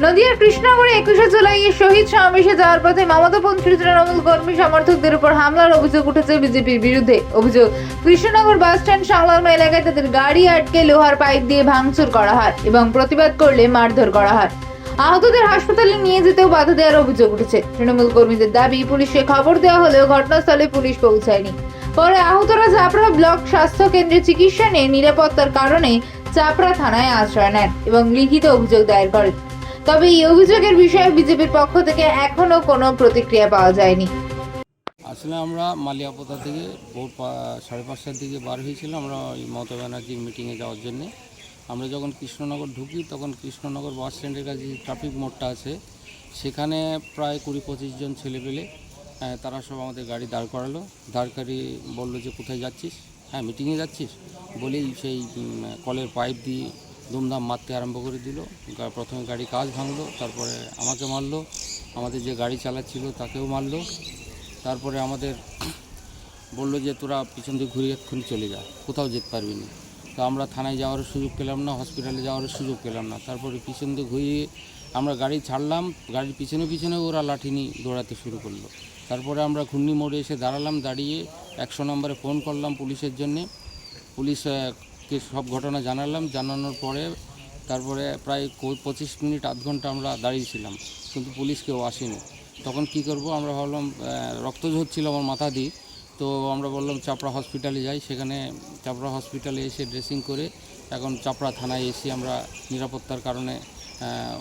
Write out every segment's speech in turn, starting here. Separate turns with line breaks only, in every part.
নদিয়ার কৃষ্ণনগরে 21শে জুলাইয়ের শহীদ সমাবেশে যাওয়ার পথে মমতাপন্থী তৃণমূল কর্মী সমর্থকদের উপর হামলার অভিযোগ উঠেছে বিজেপির বিরুদ্ধে। অভিযোগ, কৃষ্ণনগর বাস স্ট্যান্ড সংলগ্ন এলাকায় তাদের গাড়ি আটকে লোহার পাইপ দিয়ে ভাঙচুর করা হয় এবং প্রতিবাদ করলে মারধর করা হয়। আহতদের হাসপাতালে নিয়ে যেতেও বাধা দেওয়ার অভিযোগ উঠেছে। তৃণমূল কর্মীদের দাবি, পুলিশকে খবর দেওয়া হলেও ঘটনাস্থলে পুলিশ পৌঁছায়নি। পরে আহতরা চাপড়া ব্লক স্বাস্থ্য কেন্দ্রে চিকিৎসা নিয়ে নিরাপত্তার কারণে চাপড়া থানায় আশ্রয় নেন এবং লিখিত অভিযোগ দায়ের করেন। তবে এই অভিযোগের বিষয়ে বিজেপির পক্ষ থেকে এখনো কোনো প্রতিক্রিয়া পাওয়া যায়নি।
আসলে আমরা মালিয়াপোতা থেকে ভোর 5:30টার দিকে বার হয়েছিলাম আমরা ওই মমতা ব্যানার্জির মিটিংয়ে যাওয়ার জন্যে। আমরা যখন কৃষ্ণনগর ঢুকি তখন কৃষ্ণনগর বাস স্ট্যান্ডের কাছে যে ট্রাফিক মোড়টা আছে সেখানে প্রায় 20-25 জন ছেলেপেলে তারা সব আমাদের গাড়ি দাঁড় করালো। দাঁড় করিয়ে বললো যে কোথায় যাচ্ছিস? হ্যাঁ, মিটিংয়ে যাচ্ছিস বলেই সেই কলের পাইপ দিয়ে দুমদাম মারতে আরম্ভ করে দিল। প্রথমে গাড়ি কাজ ভাঙলো, তারপরে আমাকে মারলো, আমাদের যে গাড়ি চালাচ্ছিল তাকেও মারলো। তারপরে আমাদের বললো যে তোরা পিছন দিয়ে ঘুরে এক্ষুনি চলে যা, কোথাও যেতে পারবি না। তো আমরা থানায় যাওয়ার সুযোগ পেলাম না, হসপিটালে যাওয়ার সুযোগ পেলাম না। তারপরে পিছন দিয়ে ঘুরিয়ে আমরা গাড়ি ছাড়লাম, গাড়ির পিছনে পিছনে ওরা লাঠি নিয়ে দৌড়াতে শুরু করলো। তারপরে আমরা ঘূর্ণি মোড়ে এসে দাঁড়ালাম, দাঁড়িয়ে 100 নম্বরে ফোন করলাম পুলিশের জন্যে। পুলিশকে সব ঘটনা জানানোর পরে তারপরে প্রায় 25 মিনিট আধ ঘন্টা আমরা দাঁড়িয়েছিলাম, কিন্তু পুলিশ কেউ আসেনি। তখন কি করব, আমরা ভাবলাম রক্ত ঝরছিল আমার মাথা দিয়ে, তো আমরা বললাম চাপড়া হসপিটালে যাই। সেখানে চাপড়া হসপিটালে এসে ড্রেসিং করে এখন চাপড়া থানায় এসে আমরা নিরাপত্তার কারণে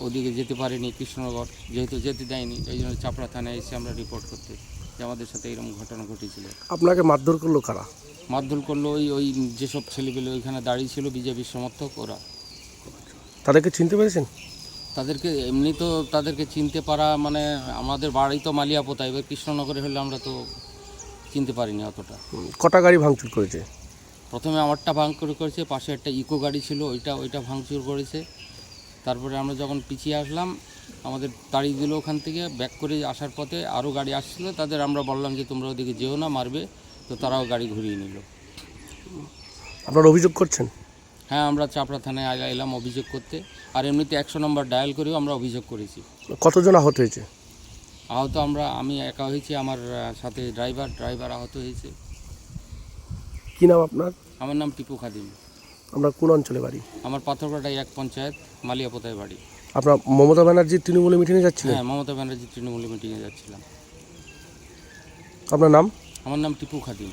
ওদিকে যেতে পারিনি, কৃষ্ণনগর যেহেতু যেতে দেয়নি, এই জন্য চাপড়া থানায় এসে আমরা রিপোর্ট করতে যে আমাদের সাথে এরকম ঘটনা ঘটেছিল।
আপনাকে মারধর করলো কারা?
মারধর করলো ওই যেসব ছেলেপেলে ওইখানে দাঁড়িয়ে ছিল বিজেপির সমর্থক, ওরা।
তাদেরকে চিনতে পেরেছেন?
তাদেরকে এমনি তো তাদেরকে চিনতে পারা মানে আমাদের বাড়ি তো মালিয়াপোতা, এবার কৃষ্ণনগরে হলে আমরা তো চিনতে পারিনি অতটা।
কটা গাড়ি ভাঙচুর করেছে?
প্রথমে আমারটা ভাঙচুর করেছে, পাশে একটা ইকো গাড়ি ছিল ওইটা ভাঙচুর করেছে। তারপরে আমরা যখন পিছিয়ে আসলাম আমাদের তাড়িয়ে দিল ওখান থেকে। ব্যাক করে আসার পথে আরও গাড়ি আসছিল, তাদের আমরা বললাম যে তোমরা ওদিকে যেও না, মারবে, তো তারাও গাড়ি ঘুরিয়ে নিল।
আপনারা অভিযোগ করছেন?
হ্যাঁ, আমরা চাপড়া থানায় এলাম অভিযোগ করতে, আর এমনিতে 100 নম্বর ডায়াল করেও আমরা অভিযোগ করেছি।
কতজন আহত হয়েছে?
আহত আমি একা হয়েছি, আমার সাথে ড্রাইভার আহত হয়েছে।
কী নাম আপনার?
আমার নাম টিপু খাদিম।
আপনার কোন অঞ্চলে বাড়ি?
আমার পাথরঘাটায় এক পঞ্চায়েত, মালিয়াপোতায় বাড়ি।
আপনার মমতা ব্যানার্জির তৃণমূলে মিটিংয়ে যাচ্ছিলেন?
হ্যাঁ, মমতা ব্যানার্জির তৃণমূল মিটিংয়ে যাচ্ছিলাম।
আপনার নাম?
আমার নাম টিপু খাদিম।